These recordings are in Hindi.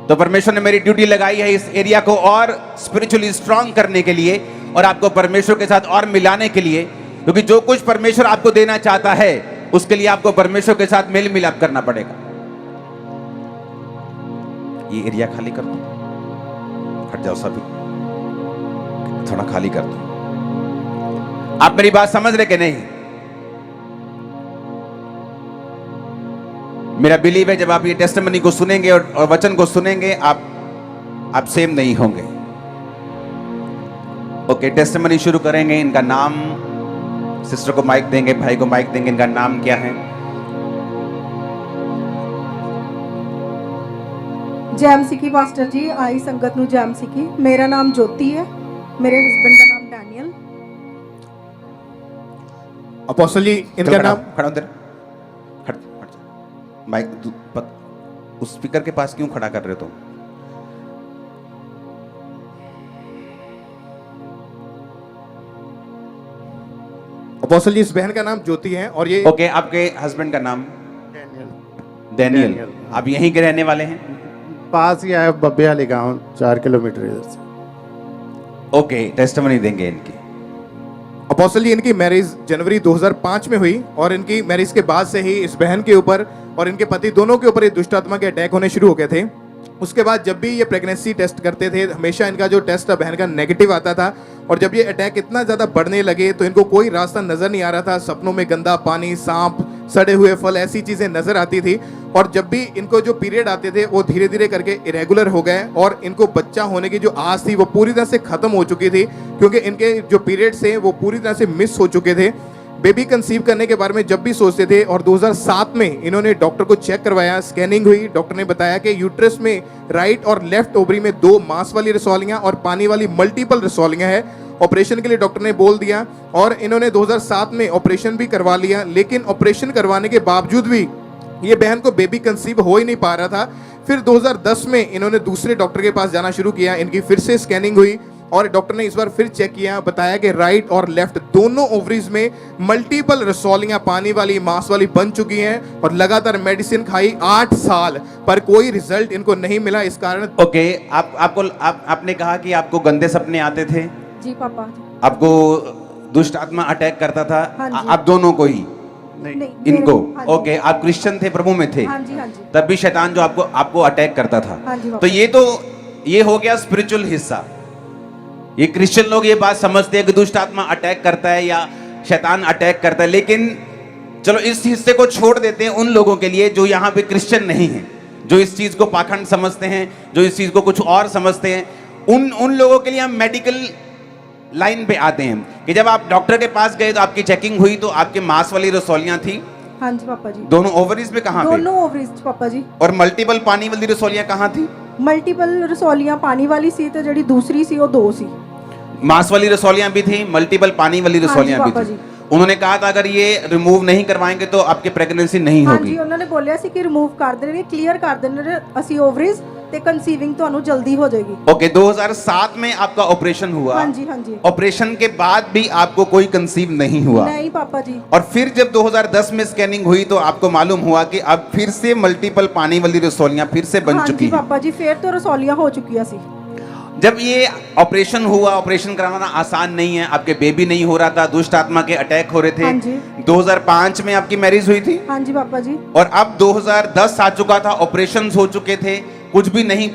तो परमेश्वर ने मेरी ड्यूटी लगाई है इस एरिया को और स्पिरिचुअली स्ट्रांग करने के लिए और आपको परमेश्वर के साथ और मिलाने के लिए, क्योंकि जो कुछ परमेश्वर आपको देना चाहता है उसके लिए आपको परमेश्वर के साथ मेल मिलाप करना पड़ेगा। ये एरिया खाली कर दो, हट जाओ सभी, थोड़ा खाली कर दो। आप मेरी बात समझ रहे कि नहीं? मेरा बिलीव है जब आप ये टेस्टिमनी को सुनेंगे और वचन को सुनेंगे, आप सेम नहीं होंगे। ओके, टेस्टिमनी शुरू करेंगे। इनका नाम, सिस्टर को माइक देंगे, भाई को माइक देंगे। इनका नाम क्या है? जैम सिकी पास्टर जी, आई संगत नु जैम सिकी। मेरा नाम ज्योति है, मेरे हस्बैंड का नाम डैनियल। अपोस्टल जी, इनका नाम खड़ा उधर, माइक उस स्पीकर के पास क्यों खड़ा कर रहे हो तुम? अपोस्टल जी, इस बहन का नाम ज्योति है और ये ओके, आपके हस्बैंड का नाम? डैनियल। आप यहीं के रहने वाले हैं? पास ही है, बब्बे वाले गाँव, 4 किलोमीटर इधर से। ओके, टेस्टिमनी देंगे इनकी। अपोस्टल जी, इनकी मैरिज जनवरी 2005 में हुई और इनकी मैरिज के बाद से ही इस बहन के ऊपर और इनके पति दोनों के ऊपर ये दुष्ट आत्मा के अटैक होने शुरू हो गए थे। उसके बाद जब भी ये प्रेगनेंसी टेस्ट करते थे, हमेशा इनका जो टेस्ट था बहन का नेगेटिव आता था। और जब ये अटैक इतना ज़्यादा बढ़ने लगे तो इनको कोई रास्ता नज़र नहीं आ रहा था। सपनों में गंदा पानी, सांप, सड़े हुए फल, ऐसी चीज़ें नज़र आती थी। और जब भी इनको जो पीरियड आते थे वो धीरे धीरे करके इरेगुलर हो गए और इनको बच्चा होने की जो आस थी वो पूरी तरह से ख़त्म हो चुकी थी, क्योंकि इनके जो पीरियड्स थे वो पूरी तरह से मिस हो चुके थे। बेबी कंसीव करने के बारे में जब भी सोचते थे, और 2007 में इन्होंने डॉक्टर को चेक करवाया, स्कैनिंग हुई, डॉक्टर ने बताया कि यूट्रस में राइट और लेफ्ट ओवरी में 2 मांस वाली रसौलियां और पानी वाली मल्टीपल रसौलियां है। ऑपरेशन के लिए डॉक्टर ने बोल दिया और इन्होंने 2007 में ऑपरेशन भी करवा लिया। लेकिन ऑपरेशन करवाने के बावजूद भी ये बहन को बेबी कंसीव हो ही नहीं पा रहा था। फिर 2010 में इन्होंने दूसरे डॉक्टर के पास जाना शुरू किया। इनकी फिर से स्कैनिंग हुई और डॉक्टर ने इस बार फिर चेक किया, बताया कि राइट और लेफ्ट दोनों ओवरीज में मल्टीपल रसौलियां पानी वाली, मांस वाली बन चुकी हैं। और लगातार मेडिसिन खाई 8 साल, पर कोई रिजल्ट इनको नहीं मिला। इस कारण ओके, आपने कहा कि आपको गंदे सपने आते थे। जी पापा। आपको दुष्ट आत्मा अटैक करता था। हाँ जी। आप दोनों को ही? नहीं, इनको? हाँ जी। ओके, आप क्रिश्चियन थे, प्रभु में थे? हाँ जी, हाँ जी। तब भी शैतान जो आपको अटैक करता था। हाँ जी, तो ये हो गया स्पिरिचुअल हिस्सा। ये क्रिश्चियन लोग ये बात समझते हैं कि दुष्ट आत्मा अटैक करता है या शैतान अटैक करता है, लेकिन चलो इस हिस्से को छोड़ देते हैं उन लोगों के लिए जो यहाँ पे क्रिश्चियन नहीं है, जो इस चीज को पाखंड समझते हैं, जो इस चीज को कुछ और समझते हैं। उन लोगों के लिए हम मेडिकल लाइन पे आते हैं कि जब आप डॉक्टर के पास गए तो आपकी चेकिंग हुई तो आपके मांस वाली रसौलियां थी। हाँ जी पापा जी। दोनों ओवरीज में कहाँ पे? दोनों ओवरीज पापा जी। और मल्टीपल पानी वाली रसौलियां कहाँ थी? मल्टीपल रसौलियां पानी वाली सी ते जड़ी दूसरी सी वो 2 सी। मांस वाली रसौलियां भी थी, मल्टीपल पानी वाली रसौलियां भी पापा थी। जी। उन्होंने कहा था अगर ये रिमूव नहीं करवाएंगे तो आपकी प्रेगनेंसी नहीं हाँ होगी। जी, उन्होंने बोलिया सी कि रिमूव कर देंगे, क्लियर कर देंगे असि ओवरीज ते कंसीविंग ਤੁਹਾਨੂੰ जल्दी हो जाएगी। ओके, 2007 में आपका ऑपरेशन हुआ। हाँ जी, हाँ जी। ऑपरेशन के बाद भी आपको कोई कंसीव नहीं हुआ? नहीं पापा जी। और फिर जब 2010 में स्कैनिंग हुई तो आपको मालूम हुआ कि अब फिर से मल्टीपल पानी वाली रसौलियां फिर से बन हाँ चुकी जी हैं। पापा जी, फिर तो रसौलियां हो चुकी सी। जब ये ऑपरेशन हुआ, ऑपरेशन कराना आसान नहीं है, आपके बेबी नहीं हो रहा था, दुष्ट आत्मा के अटैक हो रहे थे। हाँ जी। 2005 में आपकी मैरिज हुई थी। हाँ जी पापा जी। और अब 2010 आ चुका था, ऑपरेशंस हो चुके थे, कुछ भी नहीं।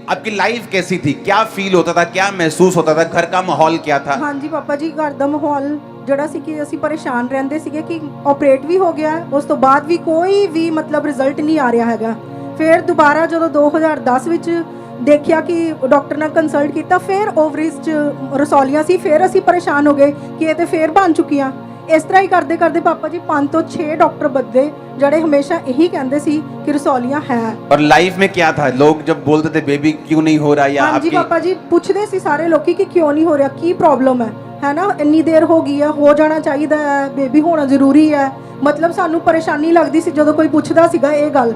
आपकी लाइफ कैसी थी? क्या फील होता था, क्या महसूस होता था, घर का माहौल क्या था? हाँ जी पापा जी, घर ਦਾ ਮਾਹੌਲ ਜਿਹੜਾ ਸੀ ਕਿ ਅਸੀਂ ਪਰੇਸ਼ਾਨ ਰਹਿੰਦੇ ਸੀਗੇ ਕਿ ਆਪਰੇਟ ਵੀ ਹੋ ਗਿਆ, ਉਸ ਤੋਂ ਬਾਅਦ ਵੀ ਕੋਈ ਵੀ ਮਤਲਬ ਰਿਜ਼ਲਟ ਨਹੀਂ ਆ ਰਿਹਾ ਹੈਗਾ। ਫਿਰ ਦੁਬਾਰਾ ਜਦੋਂ 2010 ਵਿੱਚ ਦੇਖਿਆ ਕਿ ਡਾਕਟਰ ਨਾਲ ਕੰਸਲਟ ਕੀਤਾ, ਫਿਰ ਓਵਰੀਜ਼ 'ਚ ਰਸੌਲੀਆਂ ਸੀ। ਫਿਰ ਅਸੀਂ ਪਰੇਸ਼ਾਨ ਹੋ ਗਏ ਕਿ ਇਹ ਤੇ ਫਿਰ ਬਣ ਚੁੱਕੀਆਂ। ਇਸ ਤਰ੍ਹਾਂ ਹੀ ਕਰਦੇ ਕਰਦੇ ਪਾਪਾ ਜੀ 5 ਤੋਂ 6 ਡਾਕਟਰ ਬਦਲੇ ਜਿਹੜੇ ਹਮੇਸ਼ਾ ਇਹੀ ਕਹਿੰਦੇ ਸੀ ਕਿ ਰਸੌਲੀਆਂ ਹੈ। और लाइफ में क्या था? लोग जब बोलते थे बेबी क्यों नहीं हो रहा, या हाँ जी आपकी पापा जी, ਪੁੱਛਦੇ ਸੀ ਸਾਰੇ ਲੋਕੀ ਕਿ ਕਿਉਂ ਨਹੀਂ ਹੋ ਰਿਹਾ, ਕੀ ਪ੍ਰੋਬਲਮ ਹੈ ਨਾ, ਇੰਨੀ ਦੇਰ ਹੋ ਗਈ ਹੈ, ਹੋ ਜਾਣਾ ਚਾਹੀਦਾ ਹੈ, ਬੇਬੀ ਹੋਣਾ ਜ਼ਰੂਰੀ ਹੈ। ਮਤਲਬ ਸਾਨੂੰ ਪਰੇਸ਼ਾਨੀ ਲੱਗਦੀ ਸੀ ਜਦੋਂ ਕੋਈ ਪੁੱਛਦਾ ਸੀਗਾ ਇਹ ਗੱਲ,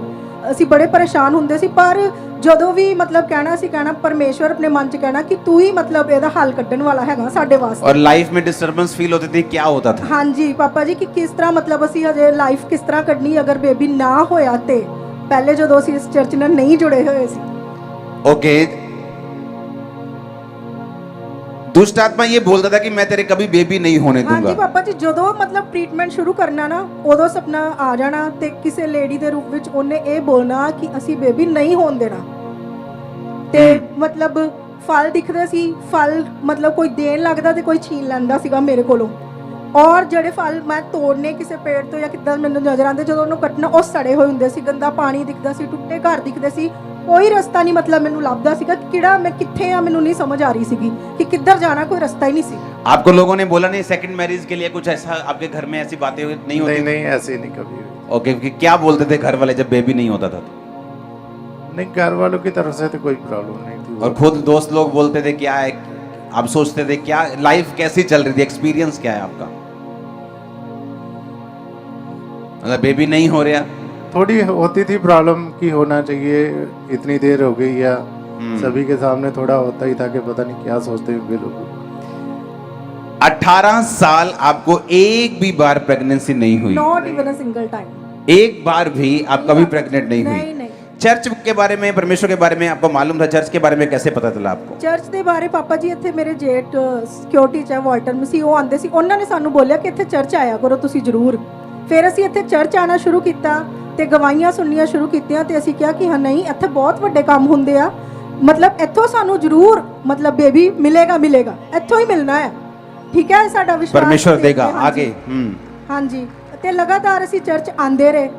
ਅਸੀਂ ਬੜੇ ਪਰੇਸ਼ਾਨ ਹੁੰਦੇ ਸੀ। ਪਰ ਜਦੋਂ ਵੀ ਮਤਲਬ ਕਹਿਣਾ ਪਰਮੇਸ਼ਵਰ ਆਪਣੇ ਮਨ 'ਚ ਕਹਿਣਾ ਕਿ ਤੂੰ ਹੀ ਮਤਲਬ ਇਹਦਾ ਹੱਲ ਕੱਢਣ ਵਾਲਾ ਹੈਗਾ ਸਾਡੇ ਵਾਸਤੇ। और लाइफ में डिस्टर्बेंस फील होती थी, क्या होता था? हाँ जी पापा जी, कि किस तरह मतलब ਅਸੀਂ ਹਜੇ ਲਾਈਫ ਕਿਸ ਤਰ੍ਹਾਂ ਕੱਢਣੀ ਅਗਰ ਬੇਬੀ ਨਾ ਹੋਇਆ ਤੇ, ਪਹਿਲੇ ਜਦੋਂ ਅਸੀਂ ਇਸ ਚਰਚ ਨਾਲ ਨਹੀਂ ਜੁੜੇ ਹੋਏ ਸੀ। ओके, दुष्ट आत्मा ये बोलता था कि मैं तेरे कभी बेबी नहीं होने ਹਾਂਜੀ दूंगा। ਪਾਪਾ ਜੀ, ਜਦੋਂ ਮਤਲਬ ਟ੍ਰੀਟਮੈਂਟ ਸ਼ੁਰੂ ਕਰਨਾ ਨਾ, ਉਦੋਂ ਸੁਪਨਾ ਆ ਜਾਣਾ ਤੇ ਕਿਸੇ ਲੇਡੀ ਦੇ ਰੂਪ ਵਿੱਚ ਉਹਨੇ ਇਹ ਬੋਲਣਾ ਕਿ ਅਸੀਂ ਬੇਬੀ ਨਹੀਂ ਹੋਣ ਦੇਣਾ। ਤੇ ਮਤਲਬ ਫਲ ਦਿਖਦੇ ਸੀ, ਫਲ ਮਤਲਬ ਕੋਈ ਦੇਣ ਲੱਗਦਾ ਤੇ ਕੋਈ ਛੀਨ ਲੈਂਦਾ ਸੀਗਾ ਮੇਰੇ ਕੋਲੋਂ। ਔਰ ਜਿਹੜੇ ਫਲ ਮੈਂ ਤੋੜਨੇ ਕਿਸੇ ਪੇੜ ਤੋਂ ਜਾਂ ਕਿੱਦਾਂ ਮੈਨੂੰ ਨਜ਼ਰ ਆਉਂਦੇ, ਜਦੋਂ ਉਹਨੂੰ ਕੱਟਣਾ ਉਹ ਸੜੇ ਹੋਏ ਹੁੰਦੇ ਸੀ, ਗੰਦਾ ਪਾਣੀ ਦਿਖਦਾ ਸੀ, ਟੁੱਟੇ ਘਰ ਦਿਖਦੇ ਸੀ, ਕੋਈ ਰਸਤਾ ਨਹੀਂ ਮਤਲਬ ਮੈਨੂੰ ਲੱਭਦਾ ਸੀਗਾ ਕਿ ਕਿਹੜਾ ਮੈਂ ਕਿੱਥੇ ਆ, ਮੈਨੂੰ ਨਹੀਂ ਸਮਝ ਆ ਰਹੀ ਸੀਗੀ ਕਿ ਕਿੱਧਰ ਜਾਣਾ, ਕੋਈ ਰਸਤਾ ही नहीं सी। आपको लोगों ने बोला नहीं सेकंड मैरिज के लिए कुछ ऐसा आपके घर में ऐसी बातें नहीं होती? नहीं नहीं, ऐसे नहीं कभी हुई। ओके, कि क्या बोलते थे घर वाले जब बेबी नहीं होता था तो? नहीं, घर वालों की तरफ से तो कोई प्रॉब्लम नहीं थी। और खुद दोस्त लोग बोलते थे क्या है, आप सोचते थे क्या, लाइफ कैसी चल रही थी, एक्सपीरियंस क्या है आपका? मतलब बेबी नहीं हो रहा, थोड़ी होती थी प्रॉब्लम कि होना चाहिए, इतनी देर हो गई, या सभी के सामने थोड़ा होता ही था कि पता नहीं क्या सोचते होंगे लोग। 18 साल आपको एक भी बार प्रेगनेंसी नहीं हुई? Not even a single time. एक बार भी आप कभी प्रेग्नेंट नहीं नहीं हुई? नहीं। चर्च के बारे में, परमेश्वर के बारे में आपको मालूम था? चर्च के बारे में कैसे पता चला आपको? ਚਰਚ ਦੇ ਬਾਰੇ ਪਾਪਾ ਜੀ, ਇੱਥੇ ਮੇਰੇ ਜੇਠ ਸਿਕਿਉਰਿਟੀ ਚ ਵਾਲਟਨ ਸੀ, ਉਹ ਆਂਦੇ ਸੀ, ਉਹਨਾਂ ਨੇ ਸਾਨੂੰ ਬੋਲਿਆ ਕਿ ਇੱਥੇ ਚਰਚ ਆਇਆ ਕਰੋ ਤੁਸੀਂ ਜ਼ਰੂਰ। ਫਿਰ ਅਸੀਂ ਇੱਥੇ ਚਰਚ ਆਣਾ ਸ਼ੁਰੂ ਕੀਤਾ ਤੇ ਗਵਾਹੀਆਂ ਸੁਣਨੀਆਂ ਸ਼ੁਰੂ ਕੀਤੀਆਂ ਤੇ ਅਸੀਂ ਕਿਹਾ ਕਿ ਹਾਂ ਨਹੀਂ, ਇੱਥੇ ਬਹੁਤ ਵੱਡੇ ਕੰਮ ਹੁੰਦੇ ਆ, ਮਤਲਬ ਇੱਥੋਂ ਸਾਨੂੰ ਜ਼ਰੂਰ ਮਤਲਬ ਬੇਬੀ ਮਿਲੇਗਾ, ਇੱਥੋਂ ਹੀ ਮਿਲਣਾ ਹੈ। ਠੀਕ ਹੈ, ਸਾਡਾ ਵਿਸ਼ਵਾਸ परमेश्वर ਤੇ- देगा ਹਾਂਜੀ। आगे। ਹਾਂਜੀ, ਤੇ ਲਗਾਤਾਰ ਅਸੀਂ ਚਰਚ ਆਂਦੇ ਰਹੇ।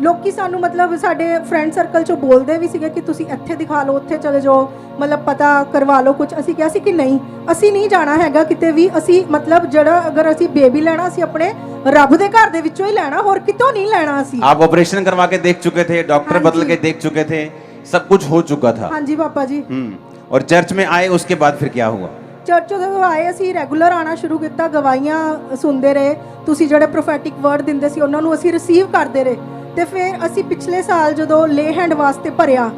ਲੋਕੀ ਸਾਨੂੰ ਮਤਲਬ ਸਾਡੇ ਫਰੈਂਡ ਸਰਕਲ ਚੋਂ ਬੋਲਦੇ ਵੀ ਸੀਗੇ ਕਿ ਤੁਸੀਂ ਇੱਥੇ ਦਿਖਾ ਲਓ, ਉੱਥੇ ਚਲੇ ਜਾਓ, ਮਤਲਬ ਪਤਾ ਕਰਵਾ ਲਓ ਕੁਝ। ਅਸੀਂ ਕਿਹਾ ਸੀ ਕਿ ਨਹੀਂ, ਅਸੀਂ ਨਹੀਂ ਜਾਣਾ ਹੈਗਾ ਕਿਤੇ ਵੀ। ਅਸੀਂ ਮਤਲਬ ਜਿਹੜਾ ਅਗਰ ਅਸੀਂ ਬੇਬੀ ਲੈਣਾ, ਅਸੀਂ ਆਪਣੇ ਰੱਬ ਦੇ ਘਰ ਦੇ ਵਿੱਚੋਂ ਹੀ ਲੈਣਾ, ਹੋਰ ਕਿਤੋਂ ਨਹੀਂ ਲੈਣਾ ਅਸੀਂ। आप ऑपरेशन करवा के देख चुके थे, डॉक्टर हाँ बदल जी। के देख चुके थे, सब कुछ हो चुका था। ਹਾਂਜੀ ਪਾਪਾ ਜੀ। और चर्च में आए, उसके बाद फिर क्या हुआ? ਚਰਚ ਜਦੋਂ ਆਏ ਅਸੀਂ ਰੈਗੂਲਰ ਆਣਾ ਸ਼ੁਰੂ ਕੀਤਾ, ਗਵਾਹੀਆਂ ਸੁਣਦੇ ਰਹੇ, ਤੁਸੀਂ ਜਿਹੜੇ ਪ੍ਰੋਫੈਟਿਕ ਵਰਡ ਦਿੰਦੇ ਸੀ ਉਹਨਾਂ ਨੂੰ ਅਸੀਂ ਰਿਸੀਵ ਕਰਦੇ ਰਹੇ। ਤੇ ਫਿਰ ਅਸੀਂ ਪਿਛਲੇ ਸਾਲ ਜਦੋਂ ਲੇ ਹੈਂਡ ਵਾਸਤੇ ਭਰਿਆ,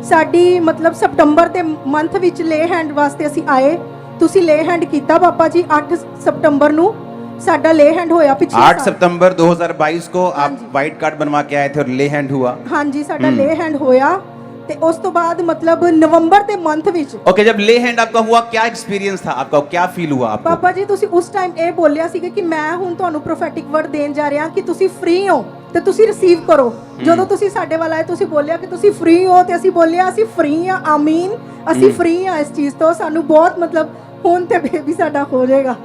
ਸਾਡੀ ਮਤਲਬ ਸਤੰਬਰ ਦੇ ਮੰਥ ਵਿੱਚ ਲੇ ਹੈਂਡ ਵਾਸਤੇ ਅਸੀਂ ਆਏ। ਤੁਸੀਂ ਲੇ ਹੈਂਡ ਕੀਤਾ ਪਾਪਾ ਜੀ 8 ਸਤੰਬਰ ਨੂੰ ਸਾਡਾ ਲੇ ਹੈਂਡ ਹੋਇਆ ਪਿਛਲੇ 8 सितंबर 2022 को हाँ आप जी। वाइट कार्ड बनवा के आए थे और ले हैंड हुआ। ਹਾਂਜੀ ਸਾਡਾ ਲੇ ਹੈਂਡ ਹੋਇਆ ਤੇ ਉਸ ਤੋਂ ਬਾਅਦ ਮਤਲਬ ਨਵੰਬਰ ਦੇ ਮੰਥ ਵਿੱਚ ओके, जब ले हैंड आपका हुआ, क्या एक्सपीरियंस था आपका, क्या फील हुआ आपको? ਪਾਪਾ ਜੀ ਤੁਸੀਂ ਉਸ ਟਾਈਮ ਇਹ ਬੋਲਿਆ ਸੀਗਾ ਕਿ ਮੈਂ ਹੁਣ ਤੁਹਾਨੂੰ ਪ੍ਰੋਫੈਟਿਕ ਵਰਡ ਦੇਣ ਜਾ ਰਿਹਾ ਕਿ ਤੁਸੀਂ ਫ੍ਰੀ ਹੋ ਤੇ ਤੁਸੀਂ ਰਿਸੀਵ ਕਰੋ। ਜਦੋਂ ਤੁਸੀਂ ਸਾਡੇ ਵੱਲ ਆਏ, ਤੁਸੀਂ ਬੋਲਿਆ ਕਿ ਤੁਸੀਂ ਫ੍ਰੀ ਹੋ ਤੇ ਅਸੀਂ ਬੋਲਿਆ ਅਸੀਂ ਫ੍ਰੀ ਆ, ਆਮੀਨ, ਅਸੀਂ ਫ੍ਰੀ ਆ ਇਸ ਚੀਜ਼ ਤੋਂ। ਸਾਨੂੰ ਬਹੁਤ ਮਤਲਬ ਹੁਣ ਤੇ ਬੇਬੀ ਸਾਡਾ ਹੋ ਜਾਏਗਾ।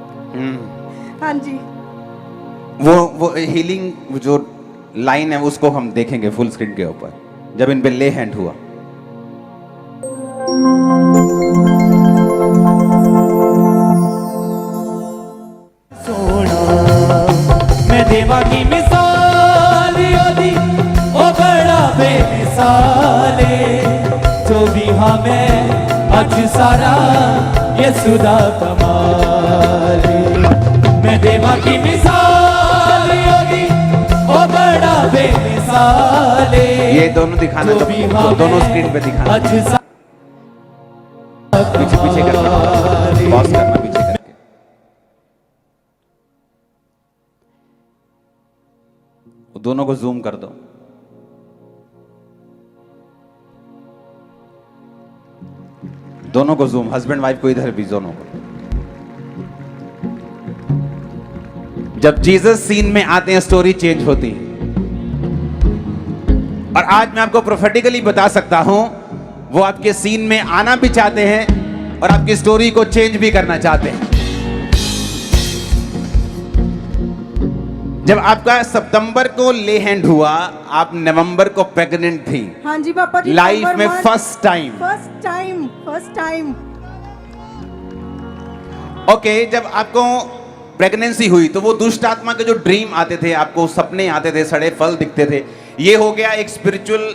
ਹਾਂਜੀ, वो हीलिंग जो लाइन है उसको हम देखेंगे फुल स्क्रीन के ऊपर, जब इन पे ले हैंड हुआ। सोना मैं देवा की मिसाल योदी ओ बड़ा बेमिसाले जो भी हमें अज सारा ये सुदा कमाले। मैं देवा की मिसाल योदी ओ बड़ा बेमिसाले ये दोनों दिखाना, जो भी दोनों स्क्रीन पे दिखाना, अज पीछे पीछे करना, पॉज करना पीछे करके। वो दोनों को जूम कर दो। दोनों को जूम, हस्बैंड वाइफ को इधर भी, दोनों को। जब जीसस सीन में आते हैं, स्टोरी चेंज होती है। और आज मैं आपको प्रोफेटिकली बता सकता हूं, वो आपके सीन में आना भी चाहते हैं और आपकी स्टोरी को चेंज भी करना चाहते हैं। जब आपका सितंबर को ले हैंड हुआ, आप नवंबर को प्रेग्नेंट थी। ਹਾਂਜੀ ਪਾਪਾ जी। लाइफ में first time. First time. Okay, जब आपको प्रेगनेंसी हुई तो वो दुष्ट आत्मा के जो ड्रीम आते थे, आपको सपने आते थे, सड़े फल दिखते थे, ये हो गया एक स्पिरिचुअल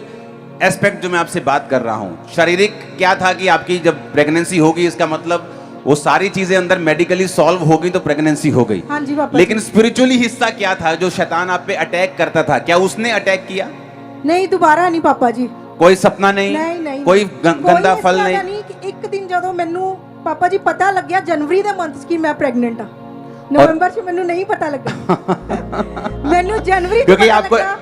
एस्पेक्ट जो मैं आपसे बात कर रहा हूं। शारीरिक क्या था कि आपकी जब प्रेगनेंसी होगी, इसका मतलब वो सारी चीजें अंदर मेडिकली सॉल्व हो गई तो प्रेगनेंसी हो गई। हाँ जी पापा। लेकिन स्पिरिचुअली हिस्सा क्या था जो शैतान आप पे अटैक करता था? क्या उसने अटैक किया? नहीं, दोबारा नहीं पापा जी। कोई सपना नहीं, नहीं कोई गंदा ਇਸ फल ਤਰ੍ਹਾਂ ਦਾ नहीं। ਕਿ ਇੱਕ ਦਿਨ ਜਦੋਂ ਮੈਨੂੰ ਪਾਪਾ ਜੀ ਪਤਾ ਲੱਗਿਆ ਜਨਵਰੀ ਦੇ ਮੰਥ 'ਚ ਕਿ ਮੈਂ ਪ੍ਰੈਗਨੈਂਟ ਆ, ਨਵੰਬਰ 'ਚ ਮੈਨੂੰ ਨਹੀਂ ਪਤਾ ਲੱਗਾ ਮੈਨੂੰ ਜਨਵਰੀ 'ਚ क्योंकि ਪਤਾ आपको ਲੱਗਾ।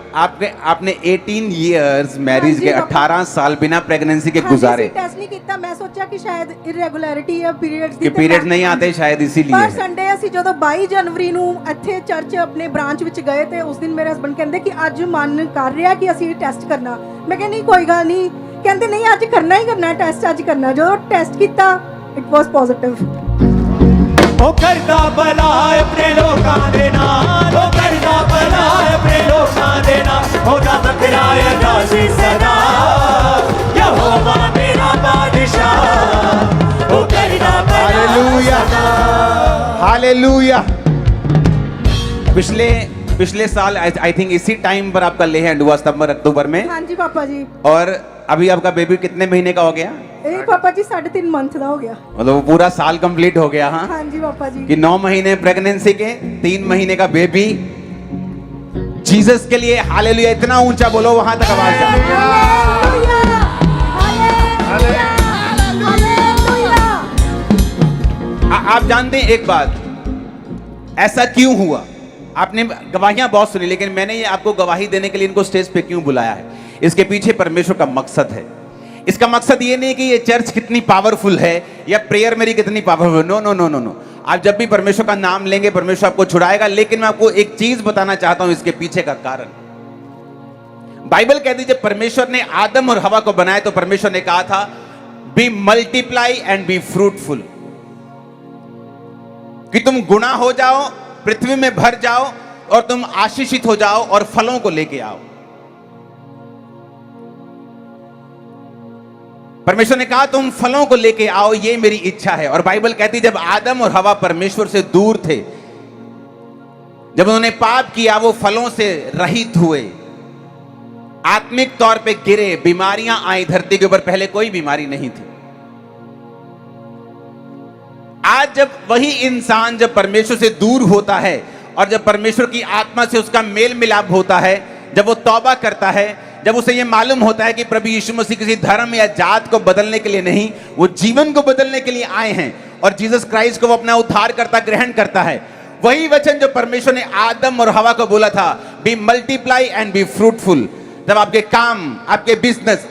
आपने 18 इयर्स मैरिज हाँ के जी, पापा। 18 साल बिना प्रेगनेंसी के गुजारे ਟੈਸਟ ਨਹੀਂ ਕੀਤਾ, ਮੈਂ ਸੋਚਿਆ ਕਿ ਸ਼ਾयद ਇਰੈਗੂਲੈਰਿਟੀ ਹੈ ਪੀਰੀਅਡਸ ਦੀ कि ਤੇ पीरियड्स ਮੈਂ- नहीं आते शायद इसीलिए ਪਰ है। ਸੰਡੇ ਅਸੀਂ ਜਦੋਂ 22 ਜਨਵਰੀ ਨੂੰ ਇੱਥੇ ਚਰਚ ਆਪਣੇ ਬ੍ਰਾਂਚ ਵਿੱਚ ਗਏ ਤੇ ਉਸ ਦਿਨ ਮੇਰੇ ਹਸਬੰਡ ਕਹਿੰਦੇ ਕਿ ਅੱਜ ਮਨ ਕਰ ਰਿਹਾ ਕਿ ਅਸੀਂ ਟੈਸਟ ਕਰਨਾ। ਮੈਂ ਕਿਹਾ ਨਹੀਂ ਕੋਈ ਗੱਲ ਨਹੀਂ, ਕਹਿੰਦੇ ਨਹੀਂ ਅੱਜ ਕਰਨਾ ਹੀ ਕਰਨਾ ਟੈਸਟ, ਅੱਜ ਕਰਨਾ। ਜਦੋਂ ਟੈਸਟ ਕੀਤਾ ਇਟ ਵਾਸ ਪੋਜ਼ਿਟਿਵ। ਉਹ ਕਰਦਾ ਭਲਾ ਆਪਣੇ ਲੋਕਾਂ ਦੇ ਨਾਲ, ਉਹ ਕਰਦਾ ਭਲਾ ਆਪਣੇ ਲੋਕਾਂ ਦੇ ਨਾਲ, ਉਹਦਾ ਵੱਖਰਾ ਹੈ ਰਾਜ਼ੀ ਸਦਾ, ਯਹੋਵਾ ਮੇਰਾ ਬਾਦਸ਼ਾਹ, ਉਹ ਕਰਦਾ ਭਲਾ हालेलुया हालेलुया। पिछले साल आई थिंक इसी टाइम पर आपका ले हैंड हुआ, सितंबर अक्टूबर में। ਹਾਂਜੀ ਪਾਪਾ ਜੀ। और अभी आपका बेबी कितने महीने का हो गया? ਇਹ ਪਾਪਾ ਜੀ 3.5 मंथ ਦਾ ਹੋ ਗਿਆ। मतलब वो पूरा साल कंप्लीट हो गया। हाँ, ਹਾਂਜੀ ਪਾਪਾ ਜੀ। कि 9 महीने प्रेगनेंसी के, 3 महीने का बेबी। जीसस के लिए हालेलुया। इतना ऊंचा बोलो वहां तक आवाज जाए। Hallelujah, hallelujah, hallelujah. आप जानते हैं एक बात, ऐसा क्यों हुआ? आपने गवाहियां बहुत सुनी, लेकिन मैंने ये आपको गवाही देने के लिए इनको स्टेज पे क्यों बुलाया है, इसके पीछे परमेश्वर का मकसद है। इसका मकसद ये नहीं कि ये चर्च कितनी पावरफुल है या प्रेयर मेरी कितनी powerful. No no no no no. आप जब भी परमेश्वर का नाम लेंगे परमेश्वर आपको छुड़ाएगा, लेकिन मैं आपको एक चीज बताना चाहता हूं इसके पीछे का कारण। बाइबल कहती है जब परमेश्वर ने आदम और हवा को बनाया तो परमेश्वर ने कहा था be multiply and be fruitful, कि तुम गुणा हो जाओ, पृथ्वी में भर जाओ और तुम आशीषित हो जाओ और फलों को लेके आओ। परमेश्वर ने कहा तुम फलों को लेके आओ, ये मेरी इच्छा है। और बाइबल कहती जब आदम और हवा परमेश्वर से दूर थे, जब उन्होंने पाप किया, वो फलों से रहित हुए, आत्मिक तौर पे गिरे, बीमारियां आई धरती के ऊपर। पहले कोई बीमारी नहीं थी। आज जब वही इंसान जब परमेश्वर से दूर होता है और जब परमेश्वर की आत्मा से उसका मेल मिलाप होता है, जब वो तौबा करता है, जब उसे ये मालूम होता है कि प्रभु यीशु मसीह किसी धर्म या जात को बदलने के लिए नहीं, वो जीवन को बदलने के लिए आए हैं और जीसस क्राइस्ट को वो अपना उद्धारकर्ता ग्रहण करता है। वही वचन जो परमेश्वर ने आदम और हवा को बोला था, be multiply and be fruitful, जब आपके काम, आपके बिजनेस,